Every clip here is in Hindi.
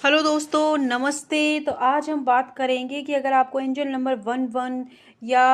हेलो दोस्तों, नमस्ते। तो आज हम बात करेंगे कि अगर आपको एंजल नंबर 11 या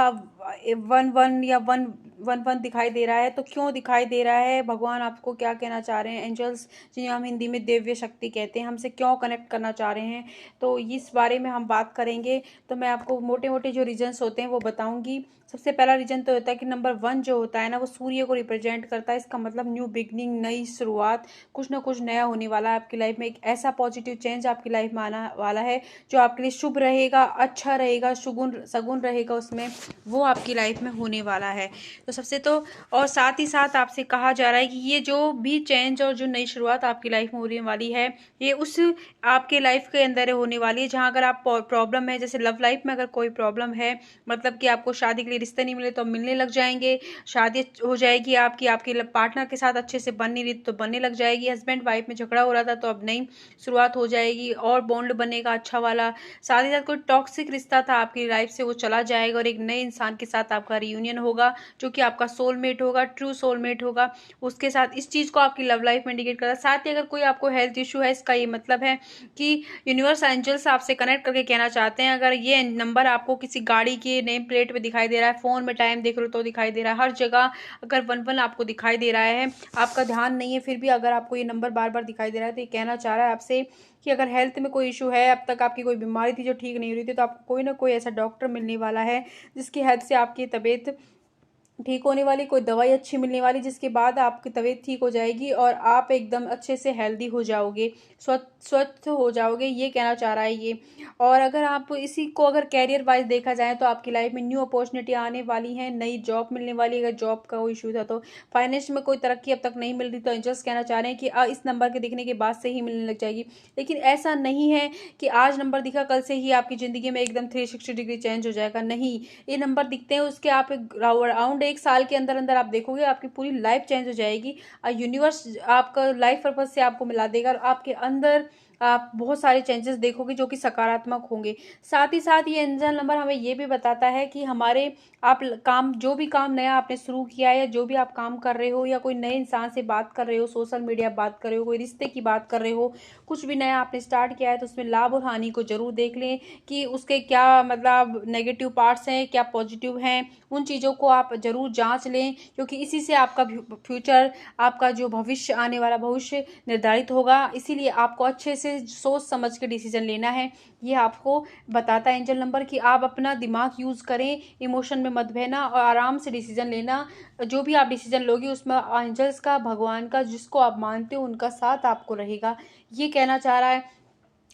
11 या 111 दिखाई दे रहा है तो क्यों दिखाई दे रहा है, भगवान आपको क्या कहना चाह रहे हैं, एंजल्स जिन्हें हम हिंदी में दिव्य शक्ति कहते हैं हमसे क्यों कनेक्ट करना चाह रहे हैं, तो इस बारे में हम बात करेंगे। तो मैं आपको मोटे मोटे जो रीजन्स होते हैं वो बताऊंगी। सबसे पहला रीजन तो होता है कि नंबर 1 जो होता है ना, वो सूर्य को रिप्रेजेंट करता है। इसका मतलब न्यू बिगनिंग, नई शुरुआत, कुछ ना कुछ नया होने वाला है आपकी लाइफ में। एक ऐसा पॉजिटिव चेंज आपकी लाइफ में आना वाला है जो आपके लिए शुभ रहेगा, अच्छा रहेगा, सुगुन सगुन रहेगा, उसमें वो आपकी लाइफ में होने वाला है। तो सबसे तो और साथ ही साथ आपसे कहा जा रहा है कि ये जो भी चेंज और जो नई शुरुआत आपकी लाइफ में होने वाली है, ये उस आपके लाइफ के अंदर होने वाली है जहां अगर आप प्रॉब्लम है, जैसे लव लाइफ में अगर कोई प्रॉब्लम है, मतलब कि आपको शादी के लिए रिश्ते नहीं मिले तो मिलने लग जाएंगे, शादी हो जाएगी आपकी, आपके पार्टनर के साथ अच्छे से बन नहीं रही तो बनने लग जाएगी, हस्बैंड वाइफ में झगड़ा हो रहा था तो अब नई शुरुआत हो जाएगी और बॉन्ड बनेगा अच्छा वाला। साथ ही साथ कोई टॉक्सिक रिश्ता था आपकी लाइफ से, वो चला जाएगा और एक नए इंसान के साथ आपका रियूनियन होगा जो कि आपका सोलमेट होगा, ट्रू सोलमेट होगा। उसके साथ इस चीज को आपकी लव लाइफ में इंडिकेट करता है। साथ ही अगर कोई आपको हेल्थ इशू है, इसका ये मतलब है कि यूनिवर्स एंजल्स आपसे कनेक्ट करके कहना चाहते हैं, अगर ये नंबर आपको किसी गाड़ी के नेम प्लेट पे दिखाई दे रहा है, फोन में टाइम देख रहे हो तो दिखाई दे रहा है, हर जगह अगर 11 आपको दिखाई दे रहा है, आपका ध्यान नहीं है, फिर भी अगर आपको ये नंबर बार बार दिखाई दे रहा है तो ये कहना चाह रहा है आपसे कि अगर हेल्थ में कोई इशू है, अब तक आपकी कोई बीमारी थी जो ठीक नहीं हो रही थी, तो आपको कोई ना कोई ऐसा डॉक्टर मिलने वाला है जिसकी हेल्प से आपकी तबीयत ठीक होने वाली, कोई दवाई अच्छी मिलने वाली जिसके बाद आपकी तबीयत ठीक हो जाएगी और आप एकदम अच्छे से हेल्दी हो जाओगे, स्वस्थ हो जाओगे, ये कहना चाह रहा है ये। और अगर आप इसी को अगर कैरियर वाइज देखा जाए तो आपकी लाइफ में न्यू अपॉर्चुनिटी आने वाली है, नई जॉब मिलने वाली। अगर जॉब का कोई इशू था तो फाइनेंस में कोई तरक्की अब तक नहीं मिल रही तो एंजल्स कहना चाह रहे हैं कि इस नंबर के दिखने के बाद से ही मिलने लग जाएगी। लेकिन ऐसा नहीं है कि आज नंबर दिखा कल से ही आपकी जिंदगी में एकदम 360 डिग्री चेंज हो जाएगा, नहीं। ये नंबर दिखते हैं उसके आप अराउंड एक साल के अंदर अंदर आप देखोगे आपकी पूरी लाइफ चेंज हो जाएगी। यूनिवर्स आपका लाइफ पर्पज से आपको मिला देगा और आपके अंदर आप बहुत सारे चेंजेस देखोगे जो कि सकारात्मक होंगे। साथ ही साथ ये एंजल नंबर हमें ये भी बताता है कि हमारे आप काम, जो भी काम नया आपने शुरू किया है या जो भी आप काम कर रहे हो या कोई नए इंसान से बात कर रहे हो, सोशल मीडिया बात कर रहे हो, कोई रिश्ते की बात कर रहे हो, कुछ भी नया आपने स्टार्ट किया है तो उसमें लाभ और हानि को जरूर देख लें कि उसके क्या मतलब नेगेटिव पार्ट्स हैं, क्या पॉजिटिव हैं। उन चीज़ों को आप जरूर जांच लें क्योंकि इसी से आपका फ्यूचर, आपका जो भविष्य, आने वाला भविष्य निर्धारित होगा। इसीलिए आपको अच्छे से सोच समझ के डिसीजन लेना है। ये आपको बताता है एंजल नंबर कि आप अपना दिमाग यूज करें, इमोशन में मत बहना और आराम से डिसीजन लेना। जो भी आप डिसीजन लोगे उसमें एंजल्स का, भगवान का, जिसको आप मानते हो उनका साथ आपको रहेगा, ये कहना चाह रहा है।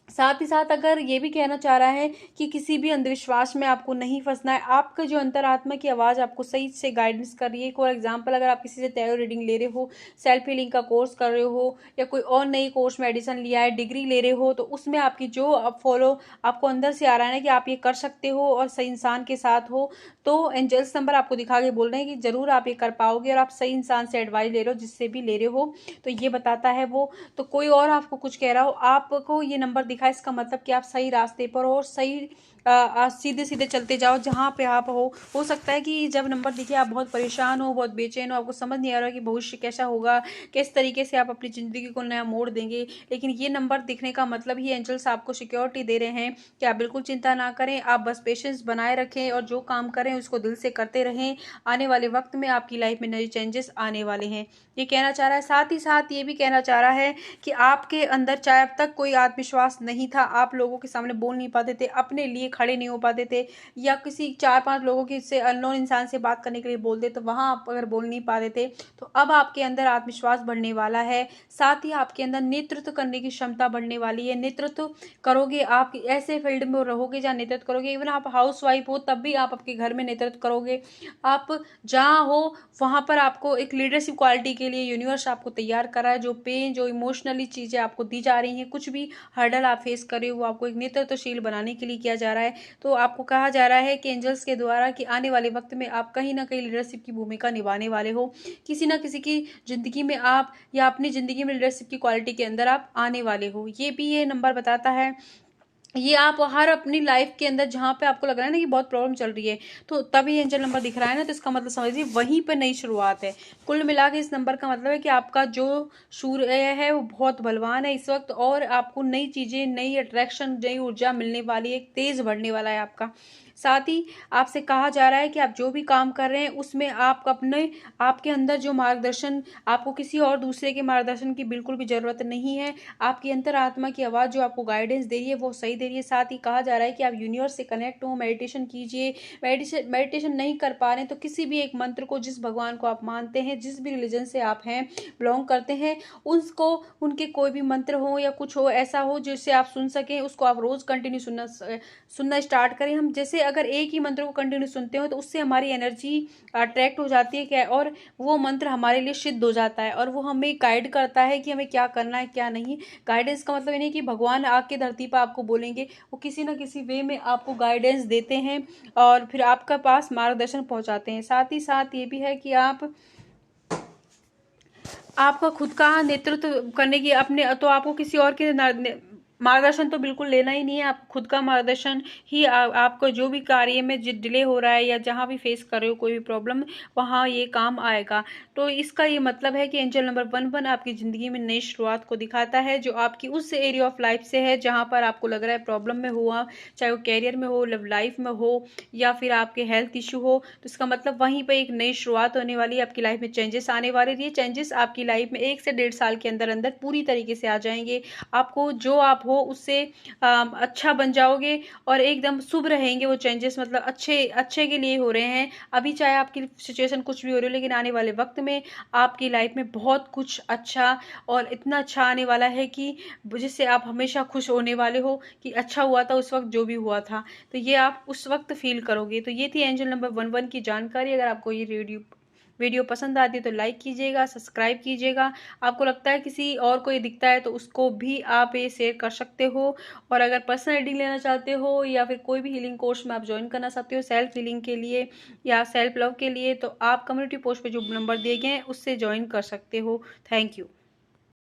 साथ ही साथ अगर ये भी कहना चाह रहा है कि किसी भी अंधविश्वास में आपको नहीं फंसना है। आपका जो अंतरात्मा की आवाज़ आपको सही से गाइडेंस कर रही है। फॉर एग्जांपल, अगर आप किसी से टैरो रीडिंग ले रहे हो, सेल्फ हीलिंग का कोर्स कर रहे हो या कोई और नई कोर्स में एडिशन लिया है, डिग्री ले रहे हो, तो उसमें आपकी जो आप फॉलो आपको अंदर से आ रहा है ना कि आप ये कर सकते हो और सही इंसान के साथ हो, तो एंजल्स नंबर आपको दिखा के बोल रहे हैं कि जरूर आप ये कर पाओगे और आप सही इंसान से एडवाइस ले रहे हो, जिससे भी ले रहे हो, तो ये बताता है वो। तो कोई और आपको कुछ कह रहा हो, आपको ये नंबर दिखा, इसका मतलब कि आप सही रास्ते पर हो और सही सीधे सीधे चलते जाओ जहाँ पे आप हो सकता है कि जब नंबर दिखे आप बहुत परेशान हो, बहुत बेचैन हो, आपको समझ नहीं आ रहा कि भविष्य कैसा होगा, किस तरीके से आप अपनी जिंदगी को नया मोड़ देंगे। लेकिन ये नंबर दिखने का मतलब ही एंजल्स आपको सिक्योरिटी दे रहे हैं कि आप बिल्कुल चिंता ना करें, आप बस पेशेंस बनाए रखें और जो काम करें उसको दिल से करते रहें। आने वाले वक्त में आपकी लाइफ में नए चेंजेस आने वाले हैं, ये कहना चाह रहा है। साथ ही साथ ये भी कहना चाह रहा है कि आपके अंदर चाहे अब तक कोई आत्मविश्वास नहीं था, आप लोगों के सामने बोल नहीं पाते थे, अपने लिए खड़े नहीं हो पाते थे, या किसी 4-5 लोगों की से अननोन इंसान से बात करने के लिए बोलते तो वहां आप अगर बोल नहीं पाते थे, तो अब आपके अंदर आत्मविश्वास बढ़ने वाला है। साथ ही आपके अंदर नेतृत्व करने की क्षमता बढ़ने वाली है। नेतृत्व करोगे, आप ऐसे फील्ड में रहोगे जहाँ नेतृत्व करोगे। इवन आप हाउस वाइफ हो तब भी आप आपके घर में नेतृत्व करोगे। आप जहाँ हो वहां पर आपको एक लीडरशिप क्वालिटी के लिए यूनिवर्स आपको तैयार करा है। जो पेन, जो इमोशनली चीजें आपको दी जा रही हैं, कुछ भी हर्डल आप फेस कर रहे हो, वो आपको एक नेतृत्वशील बनाने के लिए किया जा रहा है। तो आपको कहा जा रहा है कि एंजल्स के द्वारा कि आने वाले वक्त में आप कहीं ना कहीं लीडरशिप की भूमिका निभाने वाले हो, किसी ना किसी की जिंदगी में आप, या अपनी जिंदगी में लीडरशिप की क्वालिटी के अंदर आप आने वाले हो, ये भी ये नंबर बताता है। ये आप हर अपनी लाइफ के अंदर जहाँ पे आपको लग रहा है ना कि बहुत प्रॉब्लम चल रही है, तो तभी एंजल नंबर दिख रहा है ना, तो इसका मतलब समझिए वहीं पे नई शुरुआत है। कुल मिला के इस नंबर का मतलब है कि आपका जो सूर्य है वो बहुत बलवान है इस वक्त, और आपको नई चीज़ें, नई अट्रैक्शन, नई ऊर्जा मिलने वाली है, तेज बढ़ने वाला है आपका। साथ ही आपसे कहा जा रहा है कि आप जो भी काम कर रहे हैं उसमें आप अपने, आपके अंदर जो मार्गदर्शन, आपको किसी और दूसरे के मार्गदर्शन की बिल्कुल भी ज़रूरत नहीं है। आपकी अंतरात्मा की आवाज़ जो आपको गाइडेंस दे रही है वो सही दे रही है। साथ ही कहा जा रहा है कि आप यूनिवर्स से कनेक्ट हो, मेडिटेशन कीजिए। मेडिटेशन नहीं कर पा रहे हैं तो किसी भी एक मंत्र को, जिस भगवान को आप मानते हैं, जिस भी रिलीजन से आप हैं, बिलोंग करते हैं, उसको, उनके कोई भी मंत्र हो या कुछ हो ऐसा हो जिससे आप सुन सकें, उसको आप रोज़ कंटिन्यू सुनना स्टार्ट करें। हम जैसे अगर एक ही मंत्र को कंटिन्यू सुनते हो तो उससे हमारी एनर्जी अट्रैक्ट हो जाती है क्या, और वो मंत्र हमारे लिए सिद्ध हो जाता है, और वो हमें गाइड करता है कि हमें क्या करना है क्या नहीं। गाइडेंस का मतलब ये नहीं कि भगवान आके धरती पर आपको बोलेंगे, वो किसी ना किसी वे में आपको गाइडेंस देते हैं और फिर आपका पास मार्गदर्शन पहुंचाते हैं। साथ ही साथ ये भी है कि आपका खुद का नेतृत्व करने की अपने, तो आपको किसी और के मार्गदर्शन तो बिल्कुल लेना ही नहीं है। आप खुद का मार्गदर्शन ही आपको जो भी कार्य में डिले हो रहा है या जहाँ भी फेस कर रहे हो कोई भी प्रॉब्लम, वहाँ ये काम आएगा। तो इसका ये मतलब है कि एंजल नंबर 11 आपकी ज़िंदगी में नई शुरुआत को दिखाता है, जो आपकी उस एरिया ऑफ लाइफ से है जहाँ पर आपको लग रहा है प्रॉब्लम में हुआ, चाहे वो कैरियर में हो, लव लाइफ में हो, या फिर आपके हेल्थ इशू हो। तो इसका मतलब वहीं पर एक नई शुरुआत होने वाली है, आपकी लाइफ में चेंजेस आने वाले। ये चेंजेस आपकी लाइफ में 1 से 1.5 साल के अंदर अंदर पूरी तरीके से आ जाएंगे। आपको जो आप हो उससे अच्छा बन जाओगे और एकदम शुभ रहेंगे। वो चेंजेस मतलब अच्छे अच्छे के लिए हो रहे हैं अभी, चाहे आपकी सिचुएशन कुछ भी हो रही हो, लेकिन आने वाले वक्त में आपकी लाइफ में बहुत कुछ अच्छा और इतना अच्छा आने वाला है कि जिससे आप हमेशा खुश होने वाले हो कि अच्छा हुआ था उस वक्त जो भी हुआ था, तो ये आप उस वक्त फील करोगे। तो ये थी एंजल नंबर 11 की जानकारी। अगर आपको ये वीडियो पसंद आती है तो लाइक कीजिएगा, सब्सक्राइब कीजिएगा। आपको लगता है किसी और को ये दिखता है तो उसको भी आप ये शेयर कर सकते हो। और अगर पर्सनल रीडिंग लेना चाहते हो या फिर कोई भी हीलिंग कोर्स में आप ज्वाइन करना चाहते हो सेल्फ हीलिंग के लिए या सेल्फ लव के लिए, तो आप कम्युनिटी पोस्ट पे जो नंबर दिए गए हैं उससे ज्वाइन कर सकते हो। Thank you.